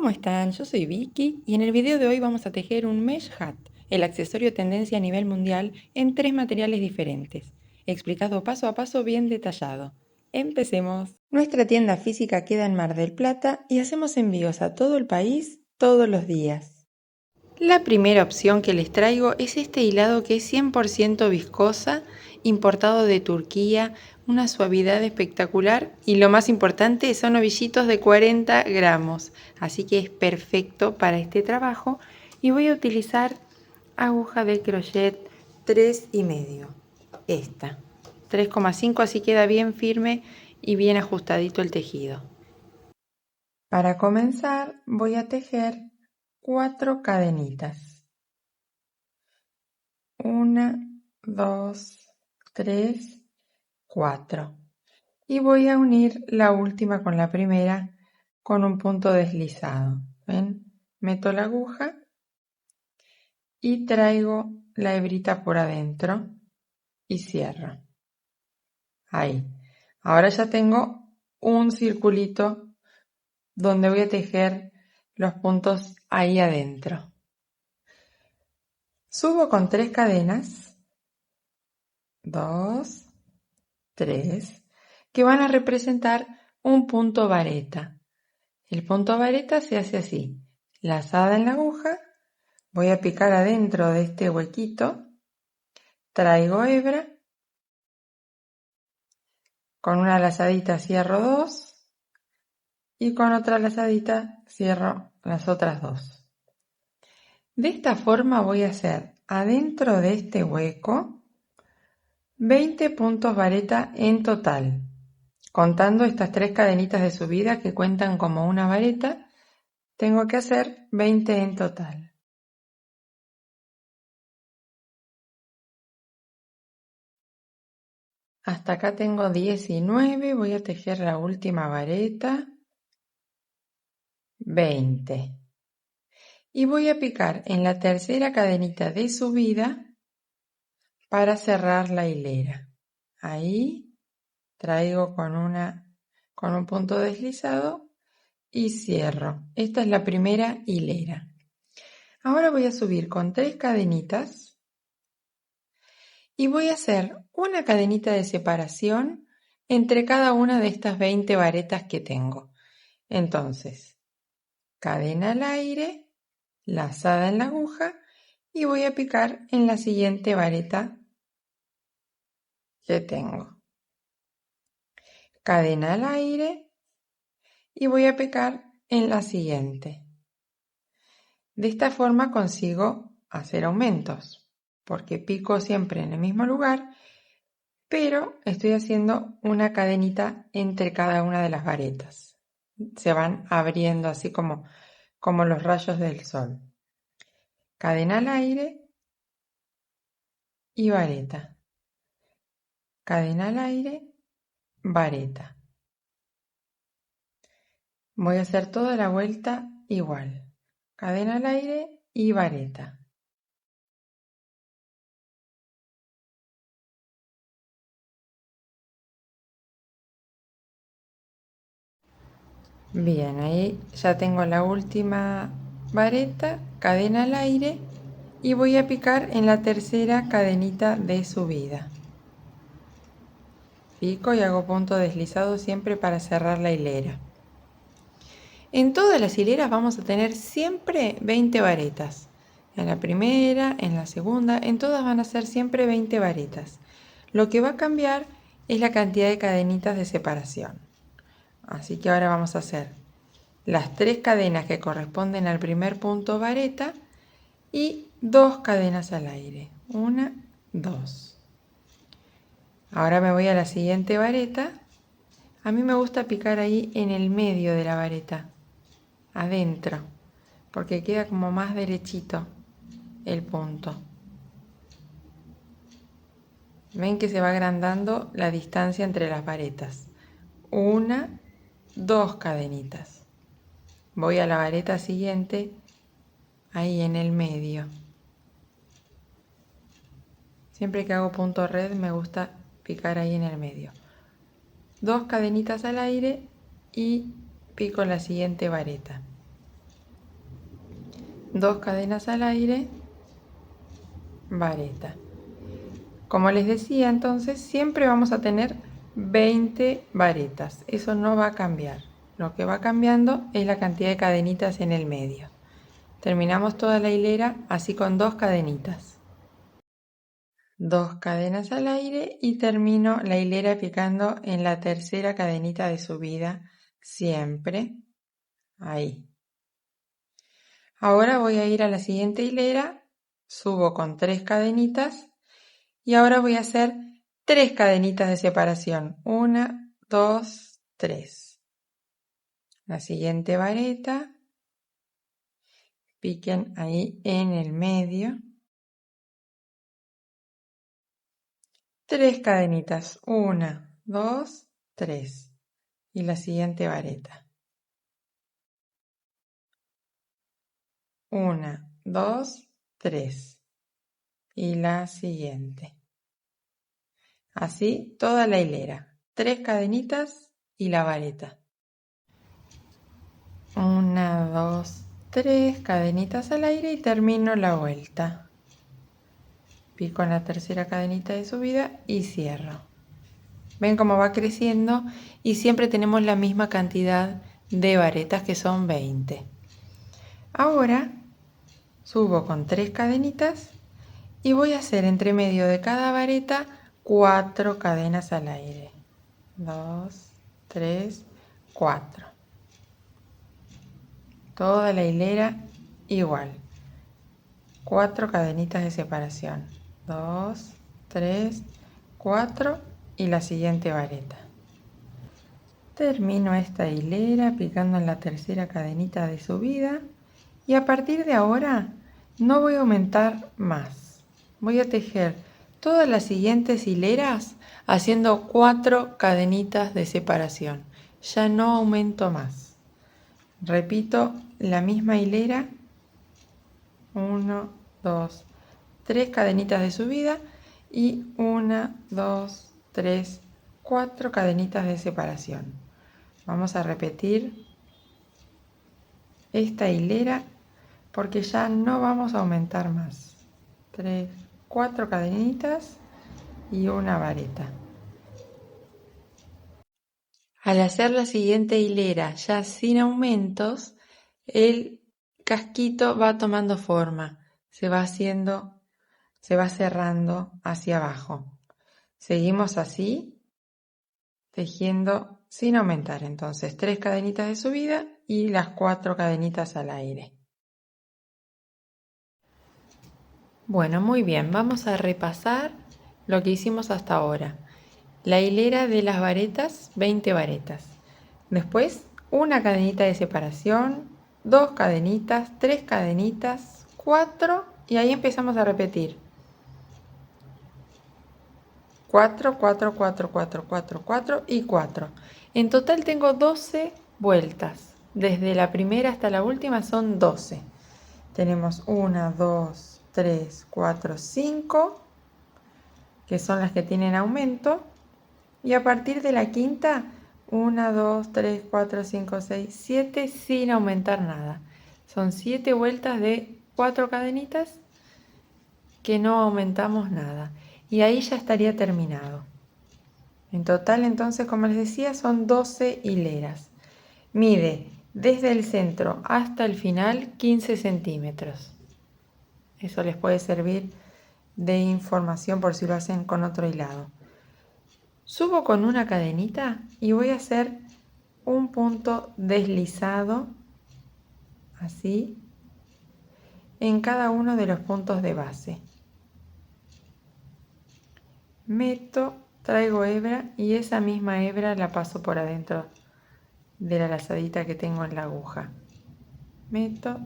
¿Cómo están? Yo soy Vicky y en el video de hoy vamos a tejer un mesh hat, el accesorio tendencia a nivel mundial en 3 materiales diferentes, explicado paso a paso bien detallado. ¡Empecemos! Nuestra tienda física queda en Mar del Plata y hacemos envíos a todo el país todos los días. La primera opción que les traigo es este hilado que es 100% viscosa, importado de Turquía, una suavidad espectacular y lo más importante son ovillitos de 40 gramos, así que es perfecto para este trabajo y voy a utilizar aguja de crochet 3,5, esta, 3,5, así queda bien firme y bien ajustadito el tejido. Para comenzar voy a tejer 4 cadenitas. 1, 2, 3, 4. Y voy a unir la última con la primera con un punto deslizado. ¿Ven? Meto la aguja y traigo la hebrita por adentro y cierro. Ahí. Ahora ya tengo un circulito donde voy a tejer los puntos ahí adentro. Subo con 3 cadenas. 2, 3, que van a representar un punto vareta. El punto vareta se hace así, lazada en la aguja, voy a picar adentro de este huequito, traigo hebra, con una lazadita cierro 2 y con otra lazadita cierro las otras 2. De esta forma voy a hacer adentro de este hueco 20 puntos vareta en total. Contando estas 3 cadenitas de subida que cuentan como una vareta, tengo que hacer 20 en total. Hasta acá tengo 19, voy a tejer la última vareta, 20. Y voy a picar en la tercera cadenita de subida para cerrar la hilera. Ahí traigo con un punto deslizado y cierro. Esta es la primera hilera. Ahora voy a subir con 3 cadenitas y voy a hacer una cadenita de separación entre cada una de estas 20 varetas que tengo. Entonces, cadena al aire, lazada en la aguja y voy a picar en la siguiente vareta que tengo. Cadena al aire y voy a picar en la siguiente. De esta forma consigo hacer aumentos, porque pico siempre en el mismo lugar, pero estoy haciendo una cadenita entre cada una de las varetas. Se van abriendo así como los rayos del sol. Cadena al aire y vareta. Cadena al aire, vareta. Voy a hacer toda la vuelta igual. Cadena al aire y vareta. Bien, ahí ya tengo la última vareta, cadena al aire y voy a picar en la tercera cadenita de subida. Pico y hago punto deslizado siempre para cerrar la hilera. En todas las hileras vamos a tener siempre 20 varetas. En la primera, en la segunda, en todas van a ser siempre 20 varetas. Lo que va a cambiar es la cantidad de cadenitas de separación. Así que ahora vamos a hacer las 3 cadenas que corresponden al primer punto vareta y 2 cadenas al aire. 1, 2. Ahora me voy a la siguiente vareta. A mí me gusta picar ahí en el medio de la vareta, adentro, porque queda como más derechito el punto. Ven que se va agrandando la distancia entre las varetas. 1, 2 cadenitas. Voy a la vareta siguiente, ahí en el medio. Siempre que hago punto red me gusta picar ahí en el medio. 2 cadenitas al aire y pico la siguiente vareta. 2 cadenas al aire, vareta. Como les decía, entonces siempre vamos a tener 20 varetas. Eso no va a cambiar. Lo que va cambiando es la cantidad de cadenitas en el medio. Terminamos toda la hilera así con 2 cadenitas. 2 cadenas al aire y termino la hilera picando en la tercera cadenita de subida siempre. Ahí. Ahora voy a ir a la siguiente hilera, subo con 3 cadenitas y ahora voy a hacer 3 cadenitas de separación. 1, 2, 3. La siguiente vareta, piquen ahí en el medio. 3 cadenitas. 1, 2, 3. Y la siguiente vareta. 1, 2, 3. Y la siguiente. Así toda la hilera. 3 cadenitas y la vareta. 1, 2, 3 cadenitas al aire y termino la vuelta. Pico en la tercera cadenita de subida y cierro. Ven cómo va creciendo y siempre tenemos la misma cantidad de varetas, que son 20. Ahora subo con 3 cadenitas y voy a hacer entre medio de cada vareta 4 cadenas al aire. 2, 3, 4. Toda la hilera igual. 4 cadenitas de separación. 2, 3, 4 y la siguiente vareta. Termino esta hilera picando en la tercera cadenita de subida y a partir de ahora no voy a aumentar más. Voy a tejer todas las siguientes hileras haciendo 4 cadenitas de separación. Ya no aumento más. Repito la misma hilera. 1, 2, 3 cadenitas de subida y 1, 2, 3, 4 cadenitas de separación. Vamos a repetir esta hilera porque ya no vamos a aumentar más. 3, 4 cadenitas y una vareta. Al hacer la siguiente hilera ya sin aumentos, el casquito va tomando forma, se va cerrando hacia abajo. Seguimos así, tejiendo sin aumentar. Entonces 3 cadenitas de subida y las 4 cadenitas al aire. Bueno, muy bien, vamos a repasar lo que hicimos hasta ahora. La hilera de las varetas, 20 varetas. Después, una cadenita de separación, 2 cadenitas, 3 cadenitas, 4 y ahí empezamos a repetir. 4, 4, 4, 4, 4, 4 y 4. En total tengo 12 vueltas. Desde la primera hasta la última son 12. Tenemos 1, 2, 3, 4, 5, que son las que tienen aumento. Y a partir de la quinta, 1, 2, 3, 4, 5, 6, 7 sin aumentar nada. Son 7 vueltas de 4 cadenitas que no aumentamos nada. Y ahí ya estaría terminado. En total, entonces, como les decía, son 12 hileras. Mide desde el centro hasta el final 15 centímetros. Eso les puede servir de información por si lo hacen con otro hilado. Subo con una cadenita y voy a hacer un punto deslizado, así, en cada uno de los puntos de base. Meto, traigo hebra y esa misma hebra la paso por adentro de la lazadita que tengo en la aguja. Meto,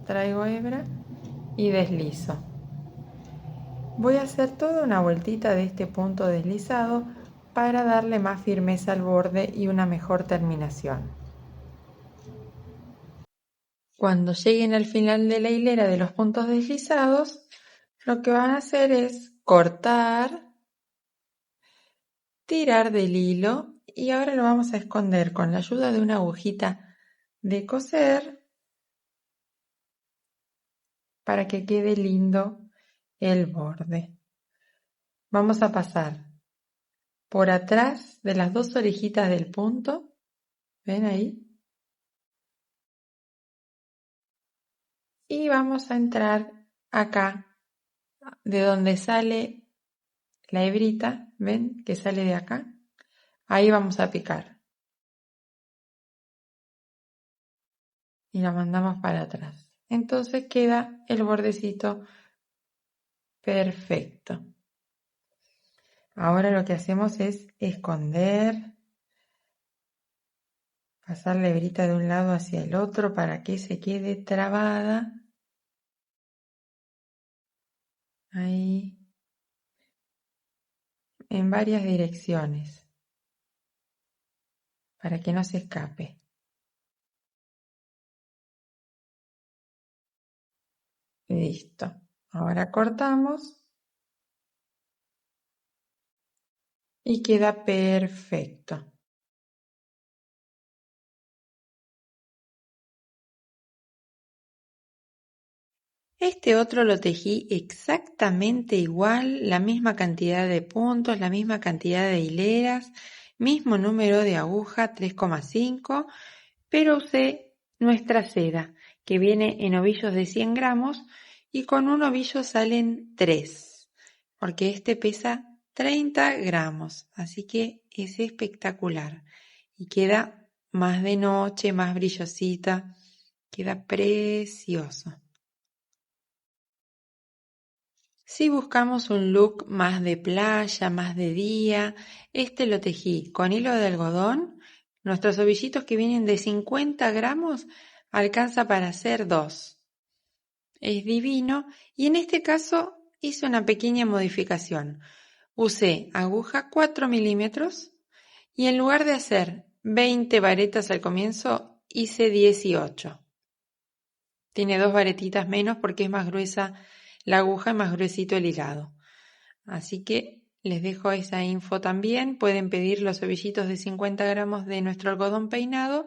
traigo hebra y deslizo. Voy a hacer toda una vueltita de este punto deslizado para darle más firmeza al borde y una mejor terminación. Cuando lleguen al final de la hilera de los puntos deslizados, lo que van a hacer es cortar, tirar del hilo y ahora lo vamos a esconder con la ayuda de una agujita de coser. para que quede lindo el borde. Vamos a pasar por atrás de las dos orejitas del punto. ¿Ven ahí? Y vamos a entrar acá, de donde sale la hebrita. ¿Ven? Que sale de acá. Ahí vamos a picar. Y la mandamos para atrás. Entonces queda el bordecito perfecto. Ahora lo que hacemos es esconder, pasar la hebrita de un lado hacia el otro para que se quede trabada. Ahí. En varias direcciones. Para que no se escape. Listo. Ahora cortamos. Y queda perfecto. Este otro lo tejí exactamente igual, la misma cantidad de puntos, la misma cantidad de hileras, mismo número de aguja, 3,5, pero usé nuestra seda, que viene en ovillos de 100 gramos y con un ovillo salen 3, porque este pesa 30 gramos, así que es espectacular y queda más de noche, más brillosita, queda precioso. Si buscamos un look más de playa, más de día, este lo tejí con hilo de algodón. Nuestros ovillitos que vienen de 50 gramos alcanza para hacer 2. Es divino y en este caso hice una pequeña modificación. Usé aguja 4 milímetros y en lugar de hacer 20 varetas al comienzo hice 18. Tiene 2 varetitas menos porque es más gruesa la aguja y más gruesito el hilado. Así que les dejo esa info también. Pueden pedir los ovillitos de 50 gramos de nuestro algodón peinado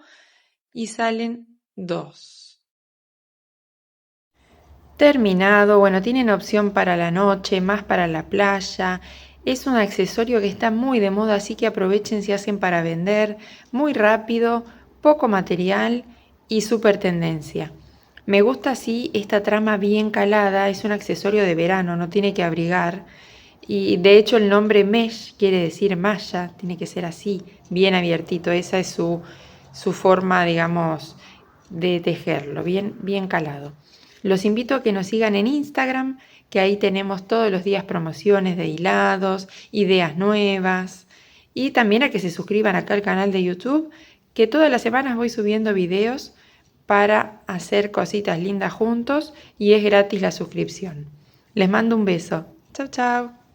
y salen 2. Terminado. Bueno, tienen opción para la noche, más para la playa. Es un accesorio que está muy de moda, así que aprovechen si hacen para vender. Muy rápido, poco material y súper tendencia. Me gusta así esta trama bien calada, es un accesorio de verano, no tiene que abrigar. Y de hecho el nombre mesh quiere decir malla, tiene que ser así, bien abiertito. Esa es su forma, digamos, de tejerlo, bien calado. Los invito a que nos sigan en Instagram, que ahí tenemos todos los días promociones de hilados, ideas nuevas. Y también a que se suscriban acá al canal de YouTube, que todas las semanas voy subiendo videos para hacer cositas lindas juntos y es gratis la suscripción. Les mando un beso. Chau, chau.